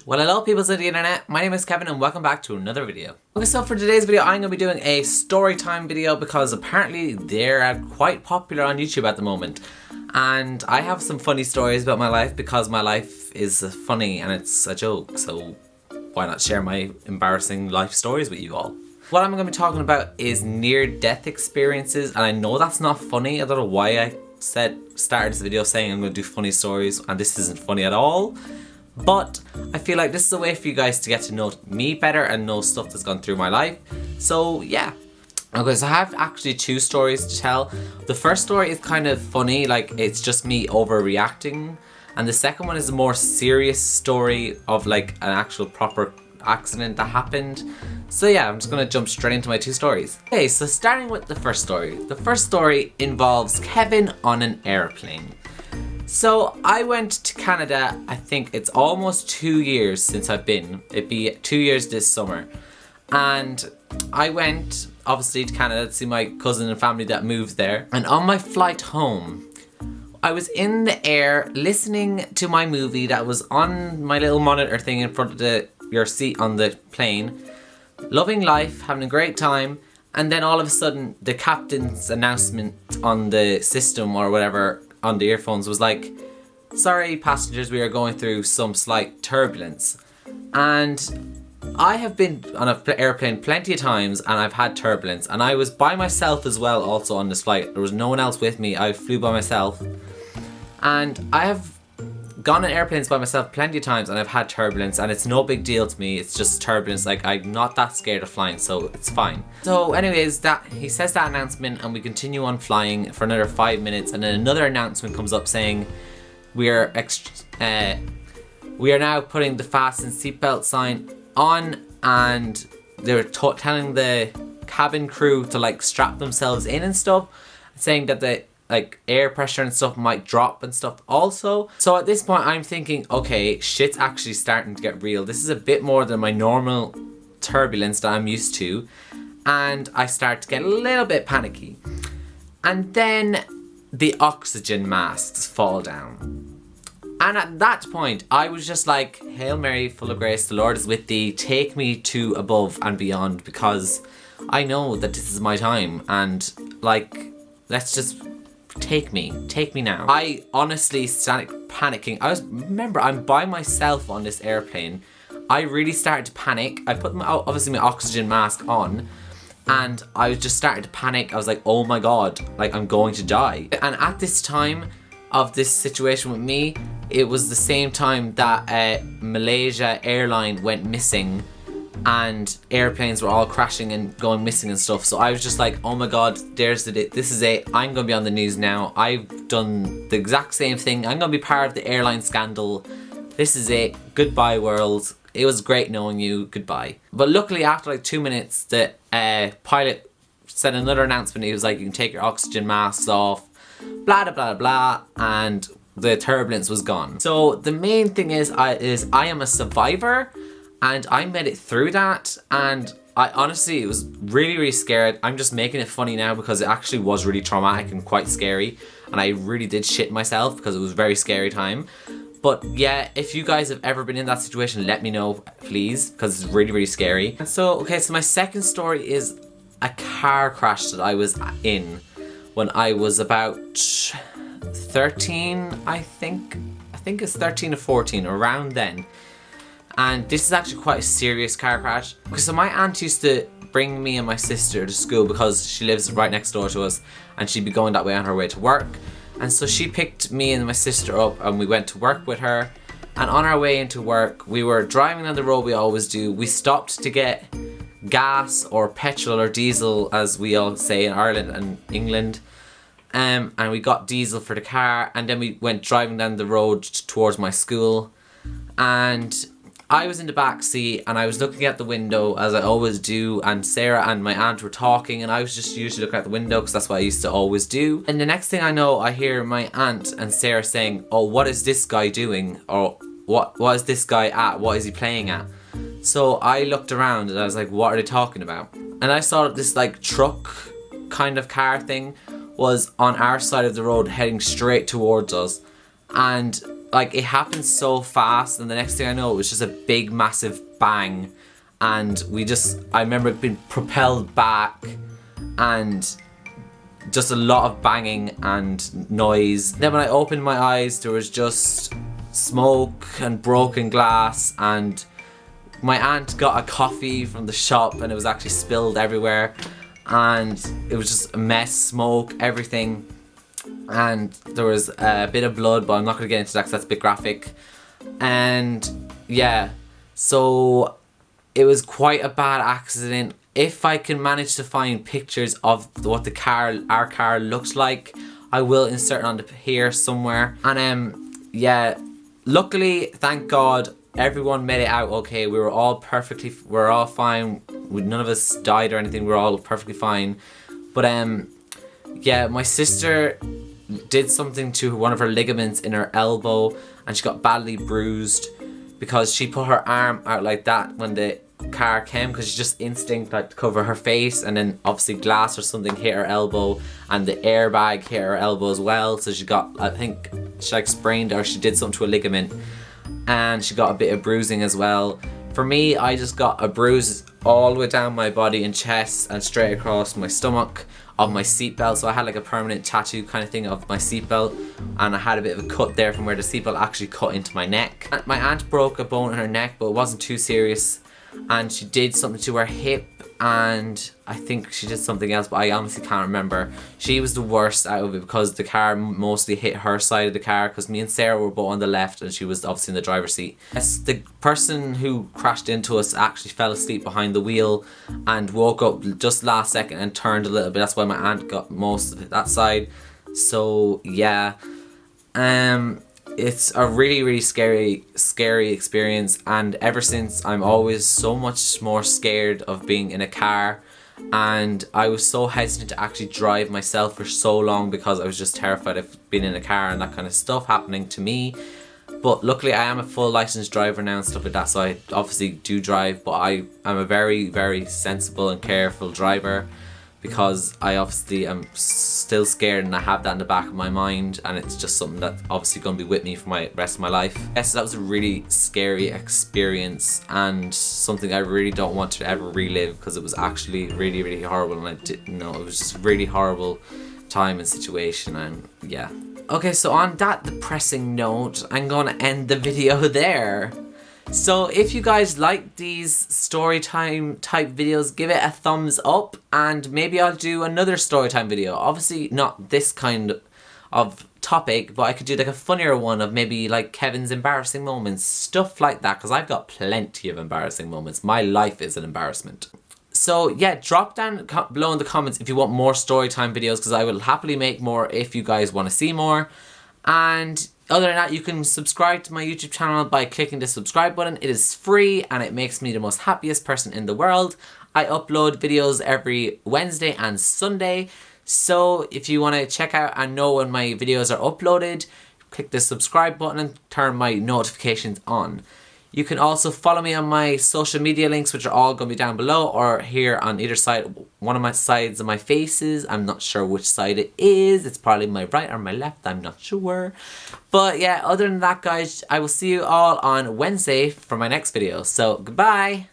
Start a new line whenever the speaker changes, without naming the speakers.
Well, hello peoples of the internet, my name is Kevin and welcome back to another video. Okay, so for today's video I'm going to be doing a story time video because apparently they're quite popular on YouTube at the moment. And I have some funny stories about my life because my life is funny and it's a joke, so why not share my embarrassing life stories with you all? What I'm going to be talking about is near-death experiences, and I know that's not funny. I don't know why I started this video saying I'm going to do funny stories and this isn't funny at all. But I feel like this is a way for you guys to get to know me better and know stuff that's gone through my life. So yeah. Okay, so I have actually two stories to tell. The first story is kind of funny, like it's just me overreacting. And the second one is a more serious story of like an actual proper accident that happened. So yeah, I'm just gonna jump straight into my two stories. Okay, so starting with the first story. The first story involves Kevin on an airplane. So I went to Canada, I think it's almost 2 years since I've been. It'd be 2 years this summer. And I went obviously to Canada to see my cousin and family that moved there. And on my flight home, I was in the air listening to my movie that was on my little monitor thing in front of your seat on the plane. Loving life, having a great time. And then all of a sudden the captain's announcement on the system or whatever on the earphones was like, sorry passengers, we are going through some slight turbulence. And I have been on an airplane plenty of times and I've had turbulence, and I was by myself as well also on this flight. There was no one else with me. I flew by myself, and I have gone on airplanes by myself plenty of times and I've had turbulence, and it's no big deal to me. It's just turbulence. Like, I'm not that scared of flying, so it's fine. So anyways, that he says that announcement and we continue on flying for another 5 minutes, and then another announcement comes up saying we are now putting the fasten seatbelt sign on, and they were telling the cabin crew to like strap themselves in and stuff, saying that the like air pressure and stuff might drop and stuff also. So at this point I'm thinking, okay, shit's actually starting to get real. This is a bit more than my normal turbulence that I'm used to, and I start to get a little bit panicky. And then the oxygen masks fall down. And at that point, I was just like, Hail Mary, full of grace, the Lord is with thee. Take me to above and beyond, because I know that this is my time. And like, let's just take me now. I honestly started panicking. Remember, I'm by myself on this airplane. I really started to panic. I put obviously my oxygen mask on, and I was just starting to panic. I was like, oh my God, like I'm going to die. And at this time of this situation with me, it was the same time that Malaysia airline went missing and airplanes were all crashing and going missing and stuff. So I was just like, oh my God, this is it. I'm going to be on the news now. I've done the exact same thing. I'm going to be part of the airline scandal. This is it. Goodbye, world. It was great knowing you. Goodbye. But luckily, after like 2 minutes, the pilot said another announcement. He was like, you can take your oxygen masks off, blah, blah, blah, blah, and the turbulence was gone. So the main thing is I am a survivor, and I made it through that. And I honestly, it was really, really scared. I'm just making it funny now because it actually was really traumatic and quite scary, and I really did shit myself because it was a very scary time. But yeah, if you guys have ever been in that situation, let me know, please, because it's really, really scary. So okay, so my second story is a car crash that I was in when I was about 13, I think it's 13 or 14, around then. And this is actually quite a serious car crash. Okay, so my aunt used to bring me and my sister to school because she lives right next door to us, and she'd be going that way on her way to work. And so she picked me and my sister up and we went to work with her. And on our way into work, we were driving on the road, we always do. We stopped to get gas or petrol or diesel, as we all say in Ireland and England. And we got diesel for the car, and then we went driving down the road towards my school, and I was in the back seat and I was looking at the window as I always do, and Sarah and my aunt were talking, and I was just usually looking at the window because that's what I used to always do. And the next thing I know, I hear my aunt and Sarah saying, oh, what is this guy doing? Or what is this guy at? What is he playing at? So I looked around and I was like, what are they talking about? And I saw this like truck kind of car thing was on our side of the road heading straight towards us, and like, it happened so fast, and the next thing I know, it was just a big, massive bang. And I remember it being propelled back, and just a lot of banging and noise. Then when I opened my eyes, there was just smoke and broken glass, and my aunt got a coffee from the shop and it was actually spilled everywhere, and it was just a mess, smoke, everything. And there was a bit of blood, but I'm not going to get into that because that's a bit graphic. And yeah, so it was quite a bad accident. If I can manage to find pictures of what our car looks like, I will insert it on here somewhere. And yeah, luckily, thank God, everyone made it out okay. We were all fine. None of us died or anything. We were all perfectly fine. But yeah, my sister did something to one of her ligaments in her elbow, and she got badly bruised because she put her arm out like that when the car came, because she just instinct like to cover her face, and then obviously glass or something hit her elbow, and the airbag hit her elbow as well. So she got, I think she like sprained, or she did something to a ligament, and she got a bit of bruising as well. For me, I just got a bruise all the way down my body and chest and straight across my stomach of my seatbelt. So I had like a permanent tattoo kind of thing of my seatbelt, and I had a bit of a cut there from where the seatbelt actually cut into my neck. My aunt broke a bone in her neck, but it wasn't too serious, and she did something to her hip, and I think she did something else, but I honestly can't remember. She was the worst out of it because the car mostly hit her side of the car, because me and Sarah were both on the left and she was obviously in the driver's seat. Yes, the person who crashed into us actually fell asleep behind the wheel and woke up just last second and turned a little bit. That's why my aunt got most of it that side. So yeah, it's a really, really scary experience, and ever since I'm always so much more scared of being in a car, and I was so hesitant to actually drive myself for so long because I was just terrified of being in a car and that kind of stuff happening to me. But luckily I am a full licensed driver now and stuff like that, so I obviously do drive, but I am a very, very sensible and careful driver, because I obviously am still scared, and I have that in the back of my mind, and it's just something that's obviously going to be with me for my rest of my life. Yes, that was a really scary experience, and something I really don't want to ever relive, because it was actually really, really horrible, and I didn't know, it was just a really horrible time and situation, and yeah. Okay, so on that depressing note, I'm going to end the video there. So if you guys like these story time type videos, give it a thumbs up, and maybe I'll do another story time video. Obviously not this kind of topic, but I could do like a funnier one of maybe like Kevin's embarrassing moments, stuff like that, because I've got plenty of embarrassing moments. My life is an embarrassment. So yeah, drop down below in the comments if you want more story time videos, because I will happily make more if you guys want to see more. And other than that, you can subscribe to my YouTube channel by clicking the subscribe button. It is free and it makes me the most happiest person in the world. I upload videos every Wednesday and Sunday. So if you want to check out and know when my videos are uploaded, click the subscribe button and turn my notifications on. You can also follow me on my social media links, which are all going to be down below or here on either side. One of my sides of my faces. I'm not sure which side it is. It's probably my right or my left. I'm not sure. But yeah, other than that, guys, I will see you all on Wednesday for my next video. So, goodbye.